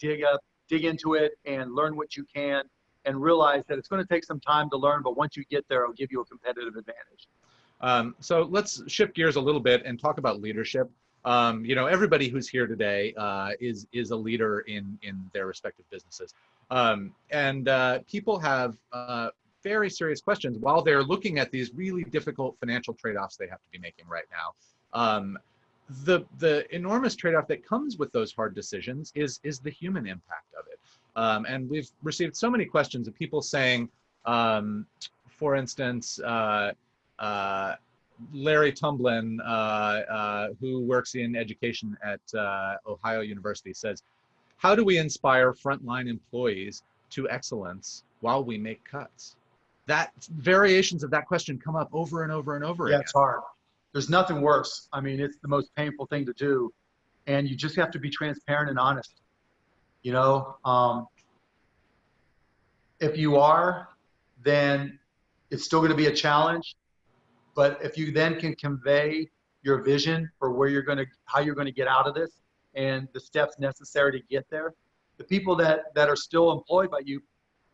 dig into it and learn what you can and realize that it's going to take some time to learn, but once you get there, it'll give you a competitive advantage. So let's shift gears a little bit and talk about leadership. Everybody who's here today is a leader in their respective businesses. And people have very serious questions while they're looking at these really difficult financial trade-offs they have to be making right now. The enormous trade-off that comes with those hard decisions is the human impact of it. And we've received so many questions of people saying, for instance, Larry Tumblin, who works in education at Ohio University, says, "How do we inspire frontline employees to excellence while we make cuts?" That variations of that question come up over and over and over again. Yeah, it's hard. There's nothing worse. I mean, it's the most painful thing to do, and you just have to be transparent and honest. If you are, then it's still going to be a challenge. But if you then can convey your vision for how you're going to get out of this and the steps necessary to get there, the people that are still employed by you,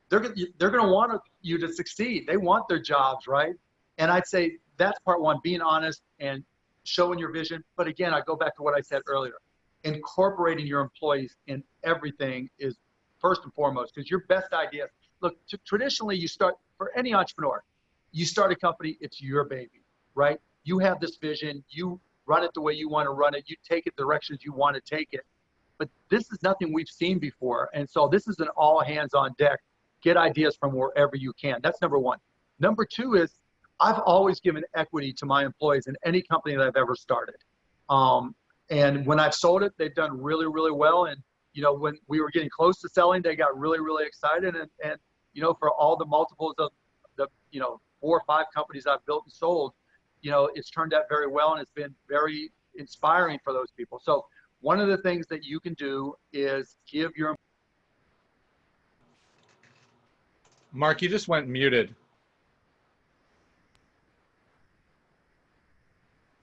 they're going to want you to succeed. They want their jobs, right? And I'd say that's part one, being honest and showing your vision. But again, I go back to what I said earlier. Incorporating your employees in everything is first and foremost, because your best ideas, look, traditionally you start, for any entrepreneur, you start a company, it's your baby, right? You have this vision, you run it the way you want to run it, you take it the directions you want to take it. But this is nothing we've seen before. And so this is an all hands on deck. Get ideas from wherever you can. That's number one. Number two is I've always given equity to my employees in any company that I've ever started. And when I've sold it, they've done really, really well. And, when we were getting close to selling, they got really, really excited. And for all the multiples of the, 4 or 5 companies I've built and sold, it's turned out very well. And it's been very inspiring for those people. So one of the things that you can do is give your. Mark, you just went muted.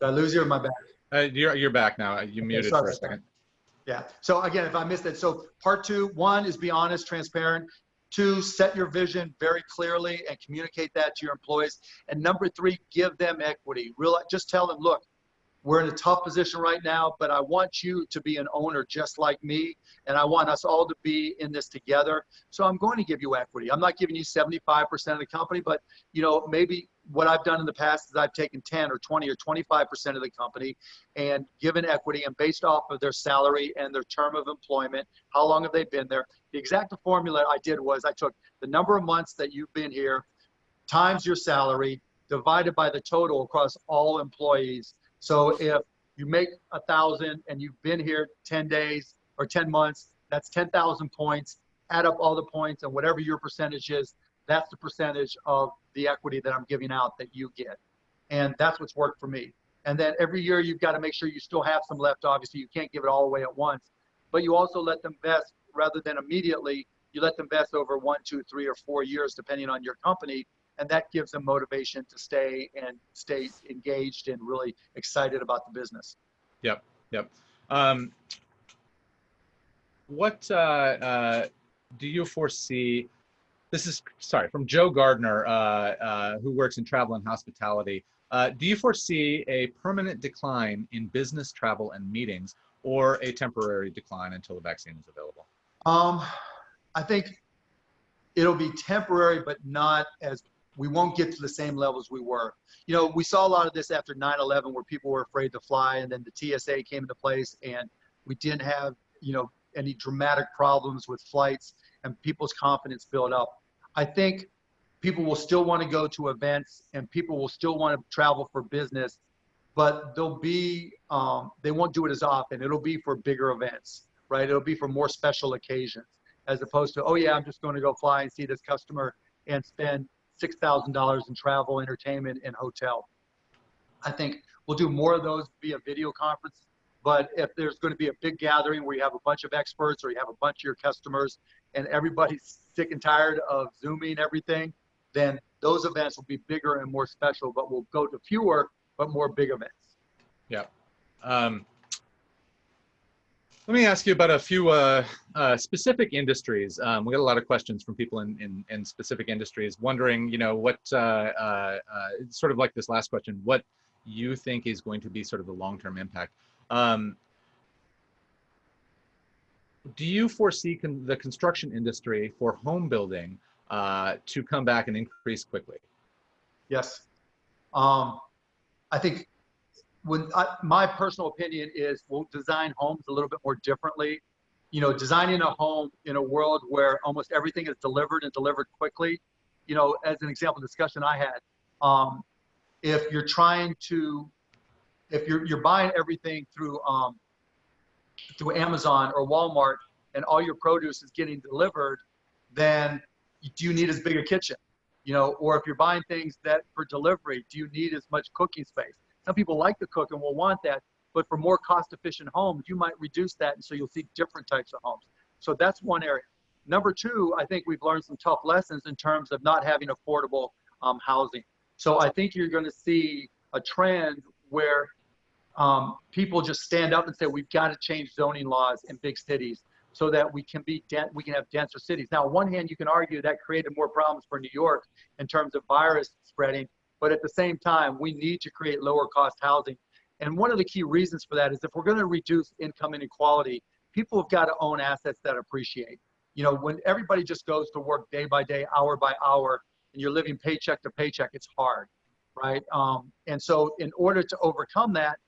Did I lose you or am I back? You're back now. You muted for a second. Yeah. So again, if I missed it, so part 2, 1 is be honest, transparent. 2, set your vision very clearly and communicate that to your employees. And number 3, give them equity. Just tell them, look, we're in a tough position right now, but I want you to be an owner just like me, and I want us all to be in this together. So I'm going to give you equity. I'm not giving you 75% of the company, but maybe what I've done in the past is I've taken 10 or 20 or 25% of the company and given equity, and based off of their salary and their term of employment, how long have they been there? The exact formula I did was I took the number of months that you've been here times your salary, divided by the total across all employees. So if you make 1,000 and you've been here 10 days or 10 months, that's 10,000 points. Add up all the points and whatever your percentage is, that's the percentage of the equity that I'm giving out that you get. And that's what's worked for me. And then every year you've got to make sure you still have some left. Obviously, you can't give it all away at once, but you also let them vest rather than immediately. You let them vest over 1, 2, 3, or 4 years, depending on your company. And that gives them motivation to stay engaged and really excited about the business. Yep. Yep. What do you foresee? This is, sorry, from Joe Gardner, who works in travel and hospitality. Do you foresee a permanent decline in business travel and meetings, or a temporary decline until the vaccine is available? I think it'll be temporary, but not as, we won't get to the same levels we were. You know, we saw a lot of this after 9/11 where people were afraid to fly, and then the TSA came into place and we didn't have, you know, any dramatic problems with flights and people's confidence built up. I think people will still want to go to events and people will still want to travel for business, but they'll be, they won't do it as often. It'll be for bigger events, right? It'll be for more special occasions, as opposed to, oh yeah, I'm just going to go fly and see this customer and spend $6,000 in travel, entertainment, and hotel. I think we'll do more of those via video conference. But if there's going to be a big gathering where you have a bunch of experts or you have a bunch of your customers and everybody's sick and tired of Zooming everything, then those events will be bigger and more special, but we'll go to fewer but more big events. Yeah. Let me ask you about a few specific industries. We got a lot of questions from people in specific industries wondering, you know, what, sort of like this last question, what you think is going to be sort of the long-term impact. Do you foresee the construction industry for home building to come back and increase quickly? Yes. I think my personal opinion is we'll design homes a little bit more differently. You know, designing a home in a world where almost everything is delivered and delivered quickly. You know, as an example discussion I had, if you're trying to, if you're buying everything through Amazon or Walmart and all your produce is getting delivered, then do you need as big a kitchen? You know, or if you're buying things that for delivery, do you need as much cooking space? Some people like to cook and will want that, but for more cost-efficient homes, you might reduce that, and so you'll see different types of homes. So that's one area. Number two, I think we've learned some tough lessons in terms of not having affordable housing. So I think you're going to see a trend where people just stand up and say, we've got to change zoning laws in big cities so that we can have denser cities. Now, on one hand, you can argue that created more problems for New York in terms of virus spreading, but at the same time, we need to create lower cost housing. And one of the key reasons for that is if we're going to reduce income inequality, people have got to own assets that appreciate. You know, when everybody just goes to work day by day, hour by hour, and you're living paycheck to paycheck, it's hard, right? And so in order to overcome that,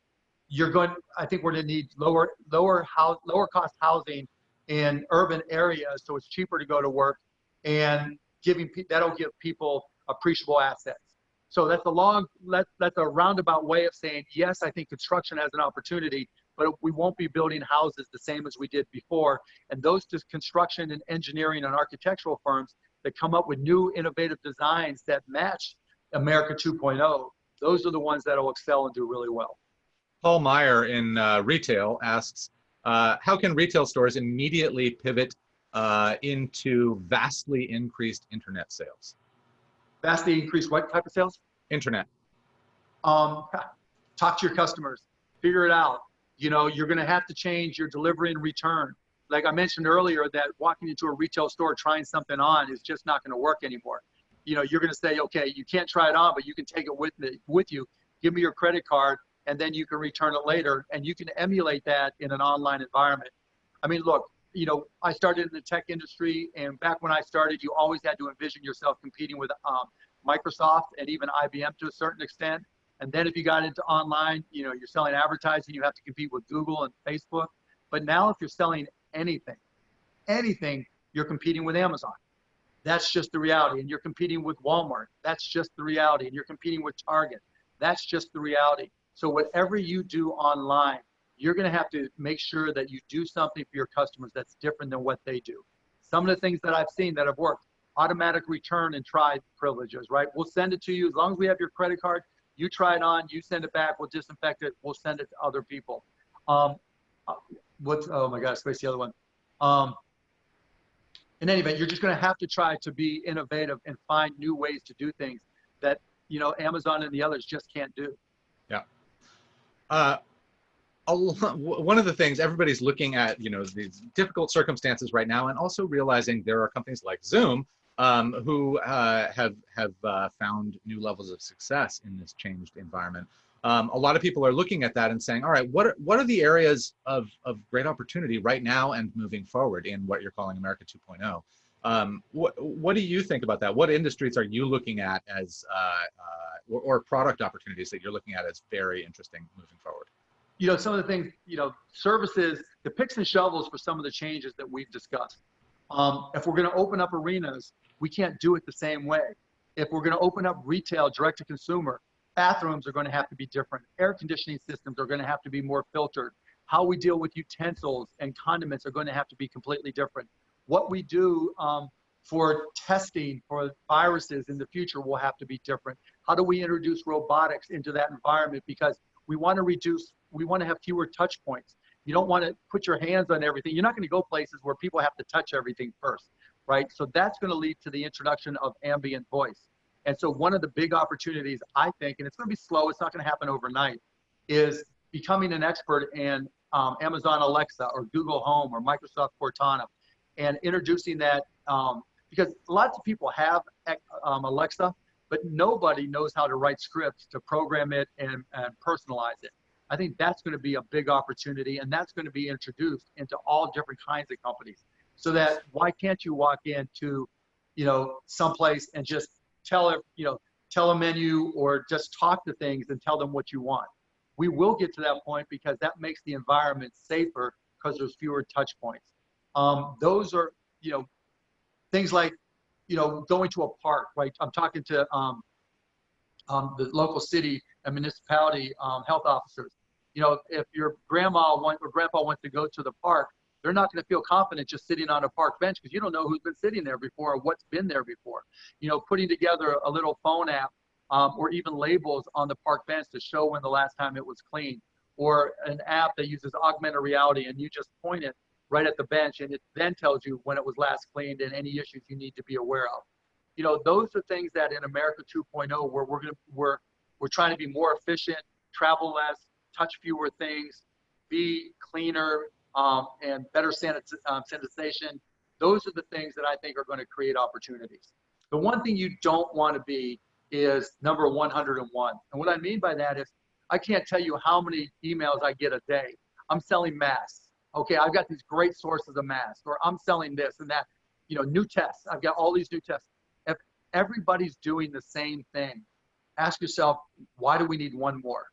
I think we're going to need lower cost housing in urban areas, so it's cheaper to go to work, and that'll give people appreciable assets. So that's a roundabout way of saying, yes, I think construction has an opportunity, but we won't be building houses the same as we did before. And those construction and engineering and architectural firms that come up with new innovative designs that match America 2.0, those are the ones that will excel and do really well. Paul Meyer in retail asks, how can retail stores immediately pivot into vastly increased internet sales? Vastly increased what type of sales? Internet. Talk to your customers, figure it out. You know, you're going to have to change your delivery and return. Like I mentioned earlier, that walking into a retail store trying something on is just not going to work anymore. You know, you're going to say, okay, you can't try it on, but you can take it with you. Give me your credit card, and then you can return it later. And you can emulate that in an online environment. I mean, look, you know, I started in the tech industry, and back when I started, you always had to envision yourself competing with Microsoft and even IBM to a certain extent. And then if you got into online, you know, you're selling advertising, you have to compete with Google and Facebook. But now if you're selling anything, you're competing with Amazon. That's just the reality. And you're competing with Walmart. That's just the reality. And you're competing with Target. That's just the reality. So whatever you do online, you're going to have to make sure that you do something for your customers that's different than what they do. Some of the things that I've seen that have worked, automatic return and try privileges, right? We'll send it to you as long as we have your credit card. You try it on, you send it back, we'll disinfect it, we'll send it to other people. Oh my gosh, space the other one. In any event, you're just going to have to try to be innovative and find new ways to do things that, you know, Amazon and the others just can't do. Yeah. One of the things everybody's looking at, you know, these difficult circumstances right now, and also realizing there are companies like Zoom who have found new levels of success in this changed environment. A lot of people are looking at that and saying, all right, what are the areas of great opportunity right now and moving forward in what you're calling America 2.0? What do you think about that? What industries are you looking at as, or product opportunities that you're looking at as very interesting moving forward? You know, some of the things, you know, services, the picks and shovels for some of the changes that we've discussed. If we're going to open up arenas, we can't do it the same way. If we're going to open up retail direct to consumer, bathrooms are going to have to be different. Air conditioning systems are going to have to be more filtered. How we deal with utensils and condiments are going to have to be completely different. What we do for testing for viruses in the future will have to be different. How do we introduce robotics into that environment? Because we want to have fewer touch points. You don't want to put your hands on everything. You're not going to go places where people have to touch everything first, right? So that's going to lead to the introduction of ambient voice. And so one of the big opportunities, I think, and it's going to be slow, it's not going to happen overnight, is becoming an expert in Amazon Alexa or Google Home or Microsoft Cortana, and introducing that, because lots of people have Alexa, but nobody knows how to write scripts to program it and personalize it. I think that's going to be a big opportunity, and that's going to be introduced into all different kinds of companies. So that why can't you walk into, you know, someplace and just tell a menu or just talk to things and tell them what you want. We will get to that point because that makes the environment safer because there's fewer touch points. Those are, you know, things like, you know, going to a park, right? I'm talking to the local city and municipality health officers. You know, if your grandma or grandpa wants to go to the park, they're not going to feel confident just sitting on a park bench because you don't know who's been sitting there before or what's been there before. You know, putting together a little phone app or even labels on the park bench to show when the last time it was cleaned, or an app that uses augmented reality and you just point it right at the bench and it then tells you when it was last cleaned and any issues you need to be aware of. You know, those are things that in America 2.0 where we're trying to be more efficient, travel less, touch fewer things, be cleaner, and better sanitization. Those are the things that I think are going to create opportunities. The one thing you don't want to be is number 101. And what I mean by that is I can't tell you how many emails I get a day. I'm selling masks. Okay, I've got these great sources of masks, or I'm selling this and that, you know, new tests. I've got all these new tests. If everybody's doing the same thing, ask yourself, why do we need one more?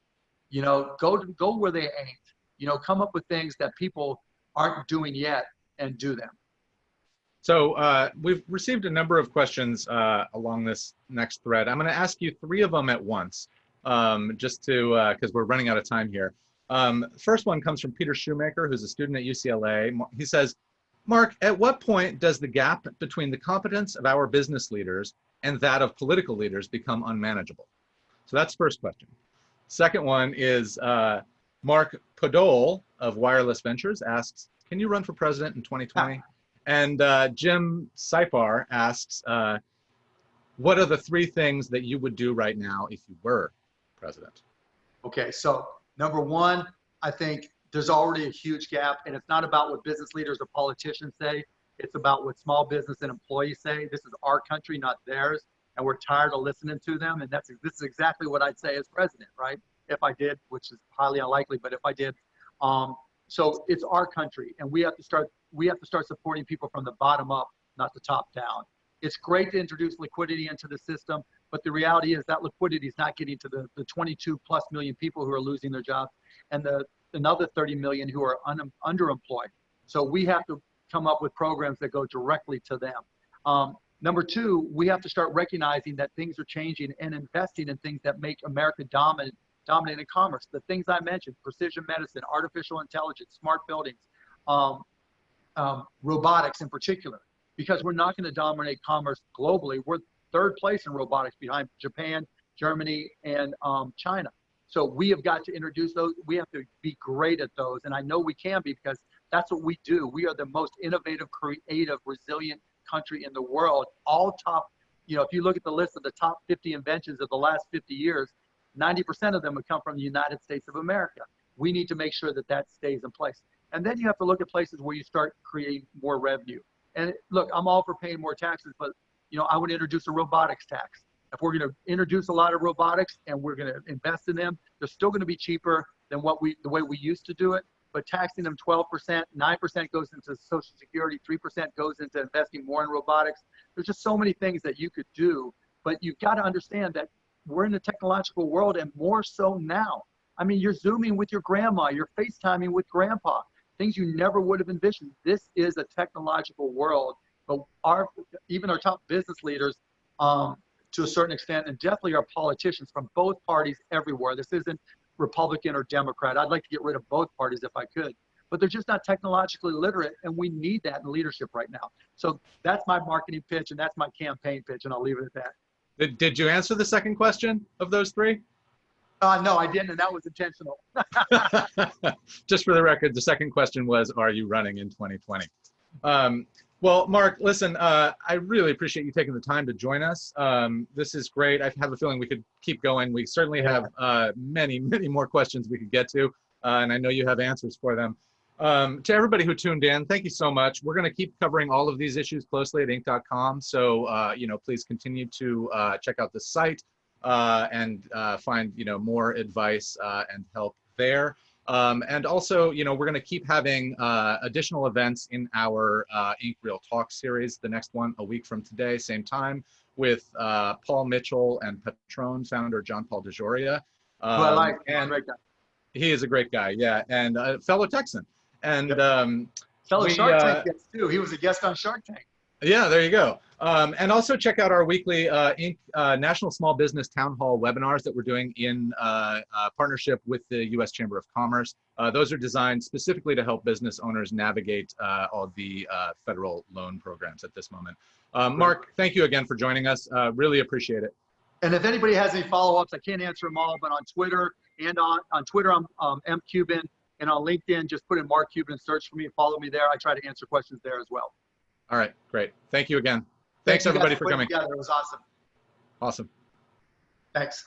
You know, go where they ain't. You know, come up with things that people aren't doing yet and do them. So we've received a number of questions along this next thread. I'm going to ask you 3 of them at once, just to, because we're running out of time here. First one comes from Peter Shoemaker, who's a student at UCLA. He says, Mark, at what point does the gap between the competence of our business leaders and that of political leaders become unmanageable? So that's first question. Second one is Mark Podol of Wireless Ventures asks, can you run for president in 2020? And Jim Seifar asks, what are the 3 things that you would do right now if you were president? Okay, so number 1, I think there's already a huge gap, and it's not about what business leaders or politicians say. It's about what small business and employees say. This is our country, not theirs, and we're tired of listening to them. And this is exactly what I'd say as president, right? If I did, which is highly unlikely, but if I did. So it's our country, and we have to start supporting people from the bottom up, not the top down. It's great to introduce liquidity into the system, but the reality is that liquidity is not getting to the 22+ million people who are losing their jobs and another 30 million who are underemployed. So we have to come up with programs that go directly to them. Number two, we have to start recognizing that things are changing and investing in things that make America dominant in commerce. The things I mentioned: precision medicine, artificial intelligence, smart buildings, robotics in particular. Because we're not going to dominate commerce globally. We're third place in robotics behind Japan, Germany, and China. So we have got to introduce those. We have to be great at those. And I know we can be, because that's what we do. We are the most innovative, creative, resilient country in the world. All top, you know, if you look at the list of the top 50 inventions of the last 50 years, 90% of them would come from the United States of America. We need to make sure that that stays in place. And then you have to look at places where you start creating more revenue. And look, I'm all for paying more taxes, but you know, I would introduce a robotics tax. If we're going to introduce a lot of robotics and we're going to invest in them, they're still going to be cheaper than the way we used to do it. But taxing them 12%, 9% goes into Social Security, 3% goes into investing more in robotics. There's just so many things that you could do, but you've got to understand that we're in a technological world, and more so now. I mean, you're Zooming with your grandma, you're FaceTiming with grandpa. Things you never would have envisioned. This is a technological world, but even our top business leaders, to a certain extent, and definitely our politicians from both parties everywhere. This isn't Republican or Democrat. I'd like to get rid of both parties if I could, but they're just not technologically literate, and we need that in leadership right now. So that's my marketing pitch, and that's my campaign pitch, and I'll leave it at that. Did you answer the second question of those three? No, I didn't, and that was intentional. Just for the record, the second question was, are you running in 2020? Well, Mark, listen, I really appreciate you taking the time to join us. This is great. I have a feeling we could keep going. We certainly have many, many more questions we could get to, and I know you have answers for them. To everybody who tuned in, thank you so much. We're going to keep covering all of these issues closely at inc.com. So, you know, please continue to check out the site and find, you know, more advice and help there. And also, you know, we're going to keep having additional events in our Inc Real Talk series. The next one a week from today, same time, with Paul Mitchell and Patron founder John Paul DeJoria. Who I like. And great guy. He is a great guy, yeah, and a fellow Texan. And fellow Shark Tank guest too. He was a guest on Shark Tank. Yeah, there you go. And also check out our weekly Inc National Small Business Town Hall webinars that we're doing in partnership with the U.S. Chamber of Commerce. Those are designed specifically to help business owners navigate all the federal loan programs at this moment. Mark, thank you again for joining us. Really appreciate it. And if anybody has any follow-ups, I can't answer them all, but on Twitter and on Twitter, I'm M Cuban, and on LinkedIn, just put in Marc Cuban and search for me. Follow me there. I try to answer questions there as well. All right, great. Thank you again. Thanks everybody for coming. It was awesome. Awesome. Thanks.